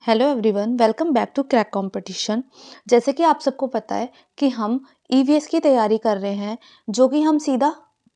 Hello everyone, welcome back to crack competition. जैसे कि आप सबको पता है कि हम ईवीएस की तैयारी कर रहे हैं, जो कि हम सीधा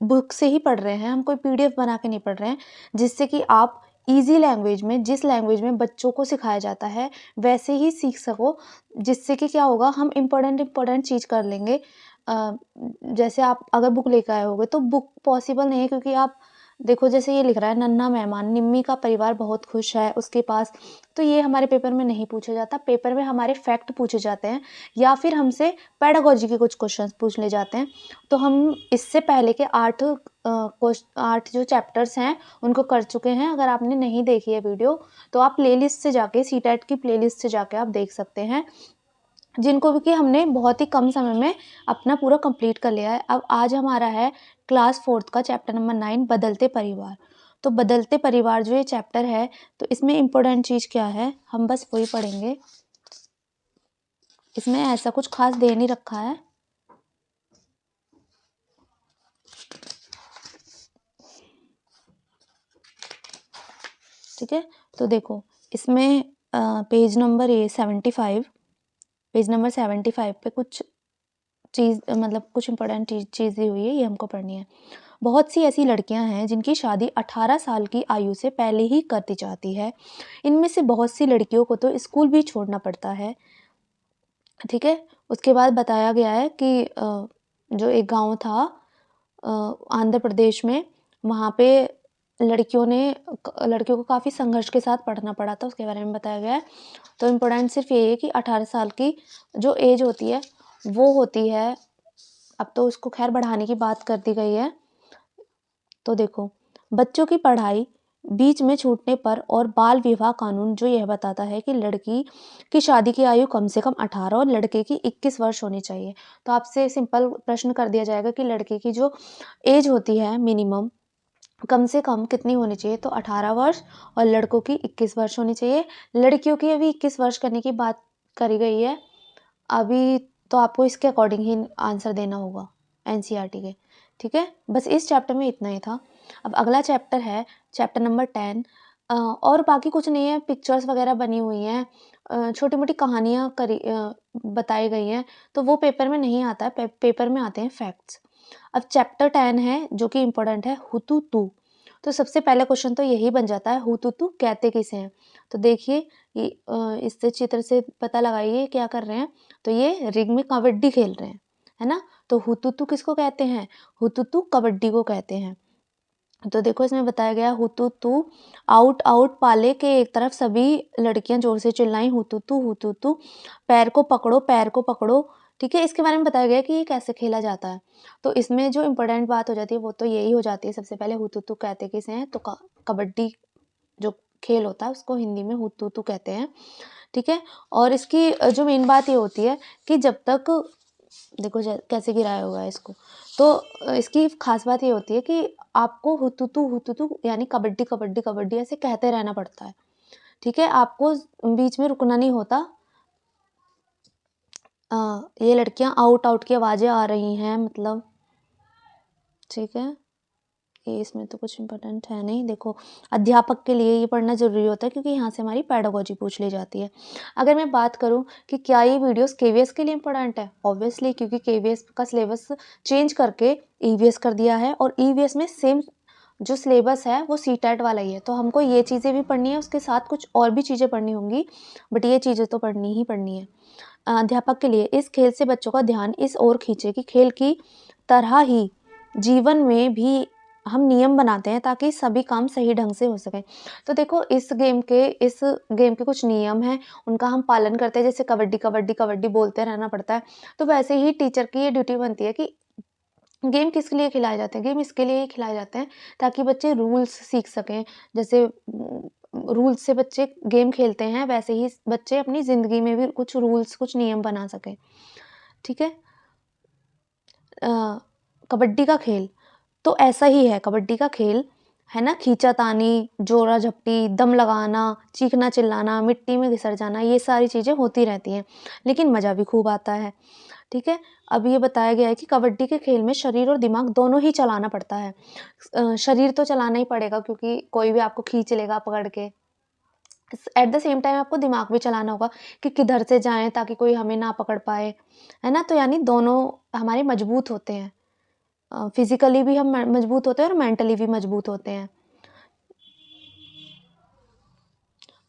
बुक से ही पढ़ रहे हैं। हम कोई पीडीएफ बना के नहीं पढ़ रहे हैं, जिससे कि आप इजी लैंग्वेज में, जिस लैंग्वेज में बच्चों को सिखाया जाता है वैसे ही सीख सको। जिससे कि क्या होगा, हम इम्पोर्टेंट चीज़ कर लेंगे। जैसे आप अगर बुक लेकर आए होगे तो बुक पॉसिबल नहीं है, क्योंकि आप देखो जैसे ये लिख रहा है, नन्हा मेहमान, निम्मी का परिवार बहुत खुश है उसके पास। तो ये हमारे पेपर में नहीं पूछा जाता। पेपर में हमारे फैक्ट पूछे जाते हैं, या फिर हमसे पेडागोजी के कुछ क्वेश्चंस पूछ ले जाते हैं। तो हम इससे पहले के 8 जो चैप्टर्स हैं उनको कर चुके हैं। अगर आपने नहीं देखी है वीडियो, तो आप प्लेलिस्ट से जाके, सीटेट की प्लेलिस्ट से जाके आप देख सकते हैं, जिनको भी कि हमने बहुत ही कम समय में अपना पूरा कंप्लीट कर लिया है। अब आज हमारा है क्लास 4th का चैप्टर नंबर 9, बदलते परिवार। तो बदलते परिवार जो ये चैप्टर है, तो इसमें इम्पोर्टेंट चीज़ क्या है, हम बस वही पढ़ेंगे। इसमें ऐसा कुछ खास दे नहीं रखा है। ठीक है, तो देखो इसमें पेज नंबर 75 पे कुछ चीज़, मतलब कुछ इंपॉर्टेंट चीज़ दी हुई है, ये हमको पढ़नी है। बहुत सी ऐसी लड़कियां हैं जिनकी शादी 18 साल की आयु से पहले ही कर दी जाती है। इनमें से बहुत सी लड़कियों को तो स्कूल भी छोड़ना पड़ता है। ठीक है, उसके बाद बताया गया है कि जो एक गांव था आंध्र प्रदेश में, वहाँ पे लड़कियों को काफ़ी संघर्ष के साथ पढ़ना पड़ा था, उसके बारे में बताया गया है। तो इम्पोर्टेंट सिर्फ ये है कि 18 साल की जो एज होती है वो होती है, अब तो उसको खैर बढ़ाने की बात कर दी गई है। तो देखो, बच्चों की पढ़ाई बीच में छूटने पर और बाल विवाह कानून जो यह बताता है कि लड़की की शादी की आयु कम से कम 18 और लड़के की 21 वर्ष होनी चाहिए। तो आपसे सिंपल प्रश्न कर दिया जाएगा कि लड़के की जो एज होती है मिनिमम, कम से कम कितनी होनी चाहिए, तो 18 वर्ष, और लड़कों की 21 वर्ष होनी चाहिए। लड़कियों की अभी 21 वर्ष करने की बात करी गई है अभी, तो आपको इसके अकॉर्डिंग ही आंसर देना होगा एनसीईआरटी के। ठीक है, बस इस चैप्टर में इतना ही था। अब अगला चैप्टर है चैप्टर नंबर 10। और बाकी कुछ नहीं है, पिक्चर्स वगैरह बनी हुई हैं, छोटी मोटी कहानियाँ बताई गई हैं, तो वो पेपर में नहीं आता है, पेपर में आते हैं फैक्ट्स। अब चैप्टर 10 है जो कि इम्पोर्टेंट है, हुतुतु। तो सबसे पहला क्वेश्चन तो यही बन जाता है, हुतुतु कहते किसे हैं। तो देखिए, ये इससे चित्र से पता लगाइए क्या कर रहे हैं। तो ये रिंग में कबड्डी खेल रहे हैं, है ना। तो हुतुतु किसको कहते हैं, हुतुतु कबड्डी को कहते हैं। तो देखो इसमें बताया गया, हुतुतु आउट आउट पाले के एक तरफ सभी लड़कियां जोर से चिल्लाई, हुतुतु हुतुतु, पैर को पकड़ो पैर को पकड़ो। ठीक है, इसके बारे में बताया गया कि ये कैसे खेला जाता है। तो इसमें जो इम्पोर्टेंट बात हो जाती है वो तो यही हो जाती है, सबसे पहले हुतुतु कहते किसे हैं, तो कबड्डी जो खेल होता है उसको हिंदी में हुतुतु कहते हैं। ठीक है, और इसकी जो मेन बात ये होती है कि जब तक, देखो कैसे गिराया हुआ है इसको, तो इसकी खास बात ये होती है कि आपको हुतुतु हुतुतु यानी कबड्डी कबड्डी कबड्डी ऐसे कहते रहना पड़ता है। ठीक है, आपको बीच में रुकना नहीं होता। ये लड़कियां आउट आउट की आवाज़ें आ रही हैं, मतलब ठीक है, ये इसमें तो कुछ इम्पोर्टेंट है नहीं। देखो, अध्यापक के लिए ये पढ़ना ज़रूरी होता है, क्योंकि यहाँ से हमारी पेडागोजी पूछ ली जाती है। अगर मैं बात करूँ कि क्या ये वीडियोस केवीएस के लिए इम्पोर्टेंट है, ऑब्वियसली, क्योंकि केवीएस का सिलेबस चेंज करके ईवीएस कर दिया है, और ईवीएस में सेम जो सिलेबस है वो सीटेट वाला ही है। तो हमको ये चीज़ें भी पढ़नी है, उसके साथ कुछ और भी चीज़ें पढ़नी होंगी, बट ये चीज़ें तो पढ़नी ही पढ़नी है। अध्यापक के लिए, इस खेल से बच्चों का ध्यान इस ओर खींचे कि खेल की तरह ही जीवन में भी हम नियम बनाते हैं ताकि सभी काम सही ढंग से हो सके। तो देखो, इस गेम के कुछ नियम हैं, उनका हम पालन करते हैं। जैसे कबड्डी कबड्डी कबड्डी बोलते रहना पड़ता है, तो वैसे ही टीचर की ये ड्यूटी बनती है कि गेम किसके लिए खिलाए जाते हैं, गेम इसके लिए ही खिलाए जाते हैं ताकि बच्चे रूल्स सीख सकें। जैसे रूल्स से बच्चे गेम खेलते हैं, वैसे ही बच्चे अपनी ज़िंदगी में भी कुछ रूल्स, कुछ नियम बना सकें। ठीक है, कबड्डी का खेल तो ऐसा ही है, कबड्डी का खेल है ना, खींचातानी, जोरा झपटी, दम लगाना, चीखना चिल्लाना, मिट्टी में घिसट जाना, ये सारी चीज़ें होती रहती हैं, लेकिन मज़ा भी खूब आता है। ठीक है, अब ये बताया गया है कि कबड्डी के खेल में शरीर और दिमाग दोनों ही चलाना पड़ता है। शरीर तो चलाना ही पड़ेगा, क्योंकि कोई भी आपको खींच लेगा पकड़ के, एट द सेम टाइम आपको दिमाग भी चलाना होगा कि किधर से जाएँ ताकि कोई हमें ना पकड़ पाए, है ना? तो यानी दोनों हमारे मजबूत होते हैं। फिज़िकली भी हम म मजबूत होते हैं और मेंटली भी मजबूत होते हैं।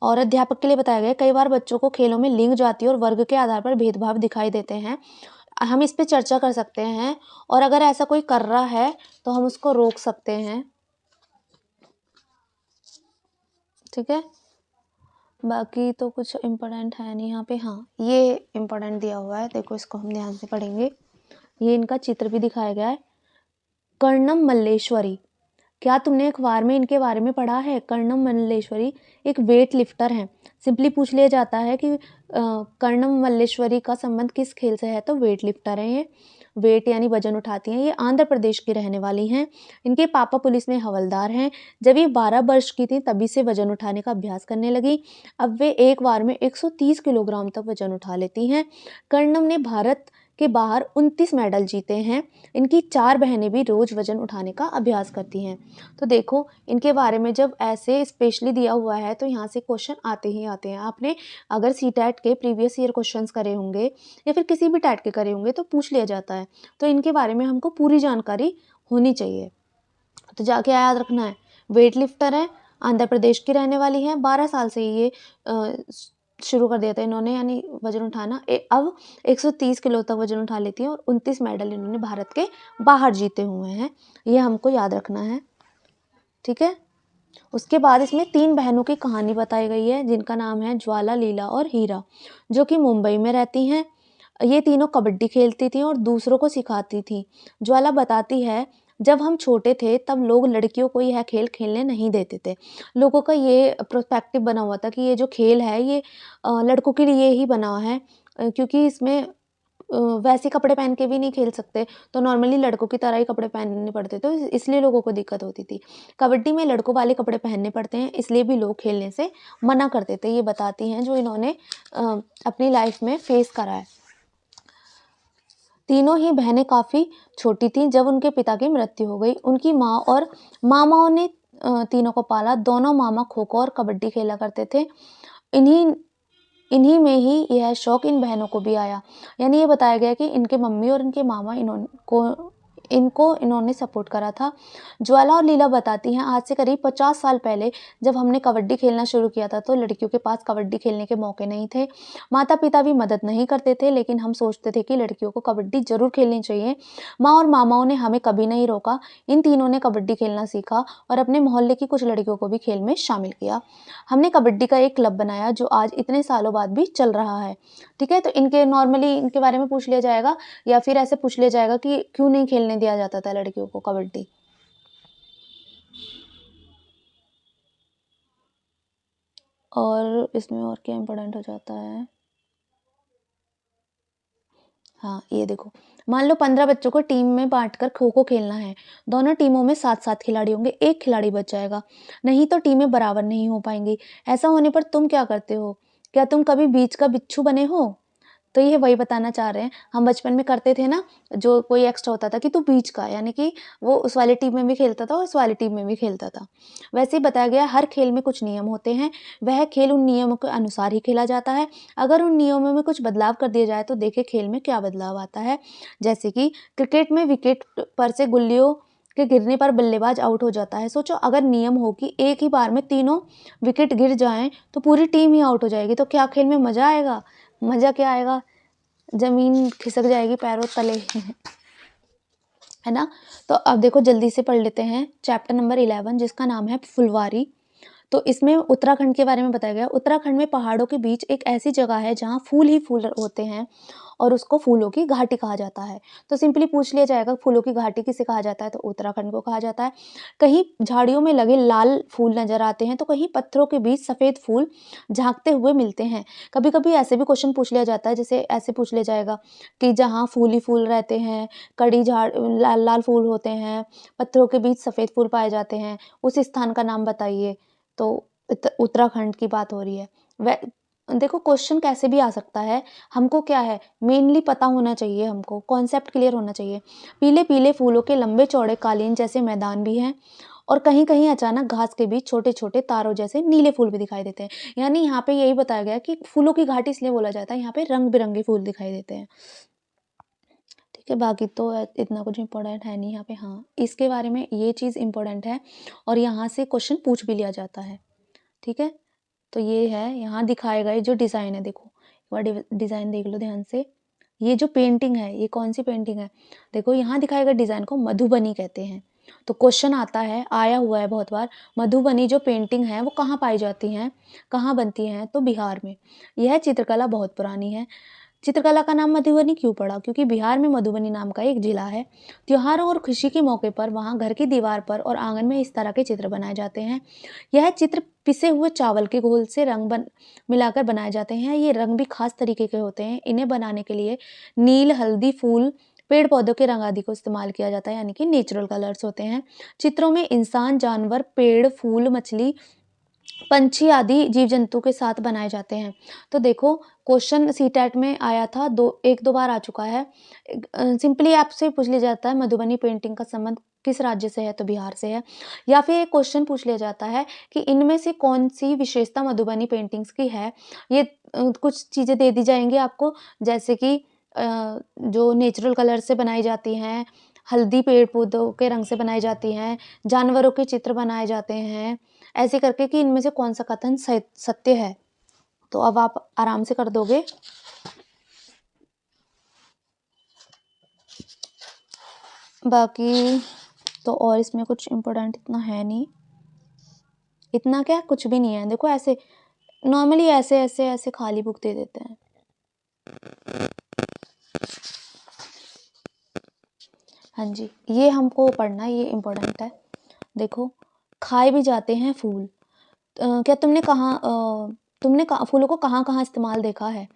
और अध्यापक के लिए बताया गया है, कई बार बच्चों को खेलों में लिंग, जाति और वर्ग के आधार पर भेदभाव दिखाई देते हैं। हम इस पे चर्चा कर सकते हैं और अगर ऐसा कोई कर रहा है तो हम उसको रोक सकते हैं। ठीक है? बाकी तो कुछ इम्पोर्टेंट है नहीं यहाँ पे। हाँ, ये इम्पोर्टेंट दिया हुआ है, देखो इसको हम ध्यान से पढ़ेंगे। ये इनका चित्र भी दिखाया गया है। कर्णम मल्लेश्वरी, क्या तुमने अखबार में इनके बारे में पढ़ा है? कर्णम मल्लेश्वरी एक वेट लिफ्टर हैं। सिंपली पूछ लिया जाता है कि कर्णम मल्लेश्वरी का संबंध किस खेल से है, तो वेट लिफ्टर हैं ये। वेट यानी वजन उठाती हैं। ये आंध्र प्रदेश की रहने वाली हैं। इनके पापा पुलिस में हवलदार हैं। जब ये 12 वर्ष की थी तभी से वजन उठाने का अभ्यास करने लगी। अब वे एक बार में 130 किलोग्राम तक वजन उठा लेती हैं। कर्णम ने भारत के बाहर 29 मेडल जीते हैं। इनकी 4 बहनें भी रोज वजन उठाने का अभ्यास करती हैं। तो देखो इनके बारे में जब ऐसे स्पेशली दिया हुआ है तो यहाँ से क्वेश्चन आते ही आते हैं। आपने अगर सीटेट के प्रीवियस ईयर क्वेश्चंस करे होंगे या फिर किसी भी टेट के करे होंगे तो पूछ लिया जाता है। तो इनके बारे में हमको पूरी जानकारी होनी चाहिए। तो जाके याद रखना है, वेट लिफ्टर है, आंध्र प्रदेश की रहने वाली है, 12 साल से ये शुरू कर दिया था इन्होंने, यानी वजन उठाना। अब 130 किलो तक वजन उठा लेती है और 29 मेडल इन्होंने भारत के बाहर जीते हुए हैं। ये हमको याद रखना है। ठीक है? उसके बाद इसमें 3 बहनों की कहानी बताई गई है जिनका नाम है ज्वाला, लीला और हीरा, जो कि मुंबई में रहती हैं। ये तीनों कबड्डी खेलती थीं और दूसरों को सिखाती थीं। ज्वाला बताती है, जब हम छोटे थे तब लोग लड़कियों को यह खेल खेलने नहीं देते थे। लोगों का ये पर्सपेक्टिव बना हुआ था कि ये जो खेल है ये लड़कों के लिए ही बना है, क्योंकि इसमें वैसे कपड़े पहन के भी नहीं खेल सकते, तो नॉर्मली लड़कों की तरह ही कपड़े पहनने पड़ते, तो इसलिए लोगों को दिक्कत होती थी। कबड्डी में लड़कों वाले कपड़े पहनने पड़ते हैं, इसलिए भी लोग खेलने से मना करते थे। ये बताती हैं जो इन्होंने अपनी लाइफ में फेस करा है। तीनों ही बहनें काफ़ी छोटी थीं जब उनके पिता की मृत्यु हो गई। उनकी माँ और मामाओं ने तीनों को पाला। दोनों मामा खो-खो और कबड्डी खेला करते थे। इन्हीं इन्हीं में ही यह शौक इन बहनों को भी आया। यानी ये बताया गया कि इनके मम्मी और इनके मामा इन्होंने सपोर्ट करा था। ज्वाला और लीला बताती हैं, आज से करीब 50 साल पहले जब हमने कबड्डी खेलना शुरू किया था तो लड़कियों के पास कबड्डी खेलने के मौके नहीं थे। माता-पिता भी मदद नहीं करते थे, लेकिन हम सोचते थे कि लड़कियों को कबड्डी ज़रूर खेलनी चाहिए। माँ और मामाओं ने हमें कभी नहीं रोका। इन तीनों ने कबड्डी खेलना सीखा और अपने मोहल्ले की कुछ लड़कियों को भी खेल में शामिल किया। हमने कबड्डी का एक क्लब बनाया जो आज इतने सालों बाद भी चल रहा है। ठीक है? तो इनके नॉर्मली इनके बारे में पूछ लिया जाएगा या फिर ऐसे पूछ लिया जाएगा कि क्यों नहीं खेलने दिया जाता था लड़कियों को कबड्डी। और इसमें और क्या इम्पोर्टेंट हो जाता है? हाँ, ये देखो, मान लो 15 बच्चों को टीम में बाँटकर खो-खो खेलना है। दोनों टीमों में 7-7 खिलाड़ी होंगे, 1 खिलाड़ी बच जाएगा। नहीं तो टीमें बराबर नहीं हो पाएँगी। ऐसा होने पर तुम क्या करते हो? क्या तुम कभी बीच का बिच्छू बने हो? तो ये वही बताना चाह रहे हैं। हम बचपन में करते थे ना, जो कोई एक्स्ट्रा होता था कि तू बीच का, यानी कि वो उस वाली टीम में भी खेलता था और उस वाली टीम में भी खेलता था। वैसे ही बताया गया, हर खेल में कुछ नियम होते हैं, वह खेल उन नियमों के अनुसार ही खेला जाता है। अगर उन नियमों में कुछ बदलाव कर दिया जाए तो देखिए खेल में क्या बदलाव आता है। जैसे कि क्रिकेट में विकेट पर से गुल्लियों के गिरने पर बल्लेबाज आउट हो जाता है। सोचो अगर नियम हो कि एक ही बार में तीनों विकेट गिर जाएँ तो पूरी टीम ही आउट हो जाएगी, तो क्या खेल में मज़ा आएगा? मज़ा क्या आएगा? ज़मीन खिसक जाएगी पैरों तले। है ना? तो अब देखो जल्दी से पढ़ लेते हैं चैप्टर नंबर 11 जिसका नाम है फुलवारी। तो इसमें उत्तराखंड के बारे में बताया गया। उत्तराखंड में पहाड़ों के बीच एक ऐसी जगह है जहाँ फूल ही फूल होते हैं और उसको फूलों की घाटी कहा जाता है। तो सिंपली पूछ लिया जाएगा फूलों की घाटी किसे कहा जाता है, तो उत्तराखंड को कहा जाता है। कहीं झाड़ियों में लगे लाल फूल नज़र आते हैं तो कहीं पत्थरों के बीच सफ़ेद फूल झाँकते हुए मिलते हैं। कभी-कभी ऐसे भी क्वेश्चन पूछ लिया जाता है, जैसे ऐसे पूछ लिया जाएगा कि जहाँ फूल ही फूल रहते हैं, कड़ी झाड़ लाल-लाल फूल होते हैं, पत्थरों के बीच सफ़ेद फूल पाए जाते हैं, उस स्थान का नाम बताइए। तो उत्तराखंड की बात हो रही है। वै देखो क्वेश्चन कैसे भी आ सकता है, हमको क्या है मेनली पता होना चाहिए, हमको कॉन्सेप्ट क्लियर होना चाहिए। पीले-पीले फूलों के लंबे चौड़े कालीन जैसे मैदान भी हैं और कहीं-कहीं अचानक घास के बीच छोटे-छोटे तारों जैसे नीले फूल भी दिखाई देते हैं। यानी यहाँ पे यही बताया गया है कि फूलों की घाटी इसलिए बोला जाता है, यहाँ पे रंग-बिरंगे फूल दिखाई देते हैं। ठीक है, बाकी तो इतना कुछ इम्पोर्टेंट है नहीं यहाँ पे। हाँ, इसके बारे में ये चीज़ इम्पोर्टेंट है और यहाँ से क्वेश्चन पूछ भी लिया जाता है। ठीक है, तो ये है यहाँ दिखाए गए जो डिज़ाइन है, देखो एक बार डिज़ाइन देख लो ध्यान से। ये जो पेंटिंग है, ये कौन सी पेंटिंग है? देखो यहाँ दिखाए गए डिज़ाइन को मधुबनी कहते हैं। तो क्वेश्चन आता है, आया हुआ है बहुत बार, मधुबनी जो पेंटिंग है वो कहाँ पाई जाती हैं, कहाँ बनती हैं? तो बिहार में। यह चित्रकला बहुत पुरानी है। चित्रकला का नाम मधुबनी क्यों पड़ा? क्योंकि बिहार में मधुबनी नाम का एक जिला है। त्योहारों और खुशी के मौके पर वहाँ घर की दीवार पर और आंगन में इस तरह के चित्र बनाए जाते हैं। यह चित्र पिसे हुए चावल के घोल से रंग मिलाकर बनाए जाते हैं। ये रंग भी खास तरीके के होते हैं। इन्हें बनाने के लिए नील, हल्दी, फूल, पेड़ पौधों के रंग आदि को इस्तेमाल किया जाता है, यानी कि नेचुरल कलर्स होते हैं। चित्रों में इंसान, जानवर, पेड़, फूल, मछली, पंछी आदि जीव जंतु के साथ बनाए जाते हैं। तो देखो क्वेश्चन सीटेट में आया था, 1-2 बार आ चुका है। सिंपली आपसे पूछ लिया जाता है मधुबनी पेंटिंग का संबंध किस राज्य से है? तो बिहार से है। या फिर एक क्वेश्चन पूछ लिया जाता है कि इनमें से कौन-सी विशेषता मधुबनी पेंटिंग्स की है? ये कुछ चीज़ें दे दी जाएँगी आपको, जैसे कि जो नेचुरल कलर से बनाई जाती हैं, हल्दी पेड़-पौधों के रंग से बनाई जाती हैं, जानवरों के चित्र बनाए जाते हैं, ऐसे करके कि इनमें से कौन-सा कथन सत्य है। तो अब आप आराम से कर दोगे। बाकी तो और इसमें कुछ इम्पोर्टेंट इतना है नहीं। इतना क्या, कुछ भी नहीं है। देखो ऐसे नॉर्मली ऐसे खाली बुक दे देते हैं। हाँ जी, ये हमको पढ़ना है, ये इम्पोर्टेंट है। देखो, खाए भी जाते हैं फूल। क्या तुमने फूलों को कहाँ-कहाँ इस्तेमाल देखा है?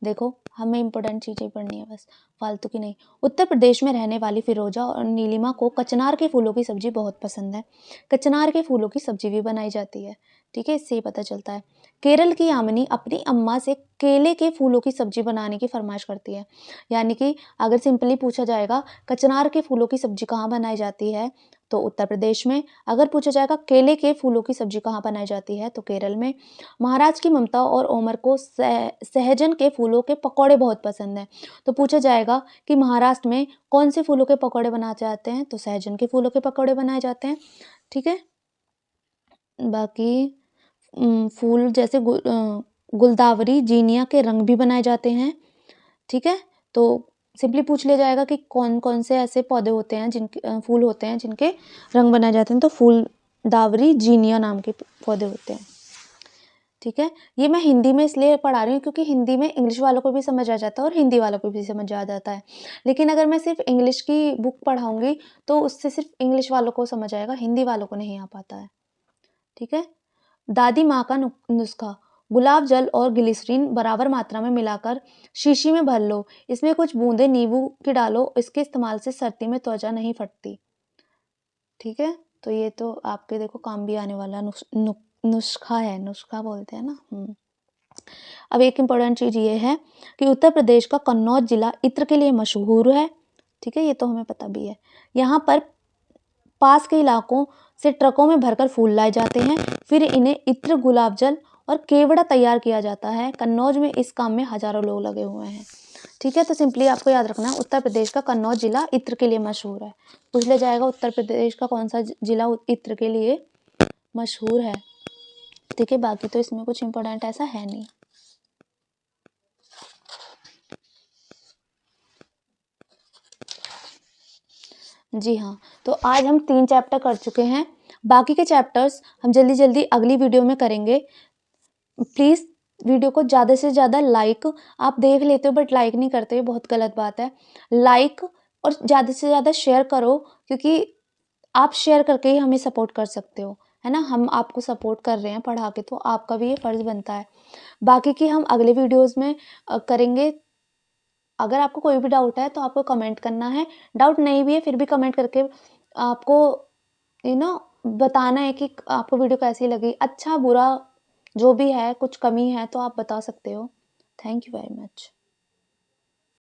देखो, हमें इम्पोर्टेंट चीज़ें पढ़नी है बस, फालतू की नहीं। उत्तर प्रदेश में रहने वाली फ़िरोज़ा और नीलिमा को कचनार के फूलों की सब्ज़ी बहुत पसंद है। कचनार के फूलों की सब्ज़ी भी बनाई जाती है, ठीक है? इससे ये पता चलता है। केरल की यामिनी अपनी अम्मा से केले के फूलों की सब्ज़ी बनाने की फ़रमाइश करती है। यानी कि अगर सिंपली पूछा जाएगा, कचनार के फूलों की सब्ज़ी कहाँ बनाई जाती है? तो उत्तर प्रदेश में। अगर पूछा जाएगा केले के फूलों की सब्जी कहाँ बनाई जाती है? तो केरल में। महाराज की ममता और ओमर को सहजन के फूलों के पकौड़े बहुत पसंद हैं। तो पूछा जाएगा कि महाराष्ट्र में कौन से फूलों के पकौड़े बनाए जाते हैं? तो सहजन के फूलों के पकौड़े बनाए जाते हैं। ठीक है, बाकी फूल जैसे गुलदावरी, जीनिया के रंग भी बनाए जाते हैं। ठीक है, तो सिंपली पूछ लिया जाएगा कि कौन-कौन से ऐसे पौधे होते हैं जिनके फूल होते हैं जिनके रंग बनाए जाते हैं, तो फूलदावरी, जीनिया नाम के पौधे होते हैं। ठीक है, ये मैं हिंदी में इसलिए पढ़ा रही हूँ क्योंकि हिंदी में इंग्लिश वालों को भी समझ आ जाता है और हिंदी वालों को भी समझ आ जाता है। लेकिन अगर मैं सिर्फ इंग्लिश की बुक पढ़ाऊँगी तो उससे सिर्फ इंग्लिश वालों को समझ आएगा, हिंदी वालों को नहीं आ पाता है। ठीक है? दादी माँ का नुस्खा, गुलाब जल और ग्लिसरीन बराबर मात्रा में मिलाकर शीशी में भर लो, इसमें कुछ बूंदे नींबू की डालो, इसके इस्तेमाल से सर्दी में त्वचा नहीं फटती। ठीक है, तो ये तो आपके देखो काम भी आने वाला नुस्खा है, नुस्खा बोलते हैं ना। अब एक इम्पोर्टेंट चीज़ ये है कि उत्तर प्रदेश का कन्नौज जिला इत्र के लिए मशहूर है। ठीक है, ये तो हमें पता भी है। यहाँ पर पास के इलाकों से ट्रकों में भरकर फूल लाए जाते हैं, फिर इन्हें इत्र, गुलाब जल और केवड़ा तैयार किया जाता है। कन्नौज में इस काम में हजारों लोग लगे हुए हैं। ठीक है, तो सिंपली आपको याद रखना है उत्तर प्रदेश का कन्नौज जिला इत्र के लिए मशहूर है। पूछ लिया जाएगा उत्तर प्रदेश का कौन सा जिला इत्र के लिए मशहूर है। ठीक है, बाकी तो इसमें कुछ इम्पोर्टेंट ऐसा है नहीं। जी हाँ, तो आज हम 3 चैप्टर कर चुके हैं। बाकी के चैप्टर्स हम जल्दी-जल्दी अगली वीडियो में करेंगे। प्लीज़ वीडियो को ज़्यादा से ज़्यादा लाइक, आप देख लेते हो बट लाइक नहीं करते हो, बहुत गलत बात है। लाइक और ज़्यादा से ज़्यादा शेयर करो, क्योंकि आप शेयर करके ही हमें सपोर्ट कर सकते हो, है ना? हम आपको सपोर्ट कर रहे हैं पढ़ा के, तो आपका भी ये फ़र्ज़ बनता है। बाकी की हम अगले वीडियोज़ में करेंगे। अगर आपको कोई भी डाउट है तो आपको कमेंट करना है। डाउट नहीं भी है फिर भी कमेंट करके आपको यू नो बताना है कि आपको वीडियो कैसी लगी। अच्छा बुरा जो भी है, कुछ कमी है तो आप बता सकते हो। Thank you very much.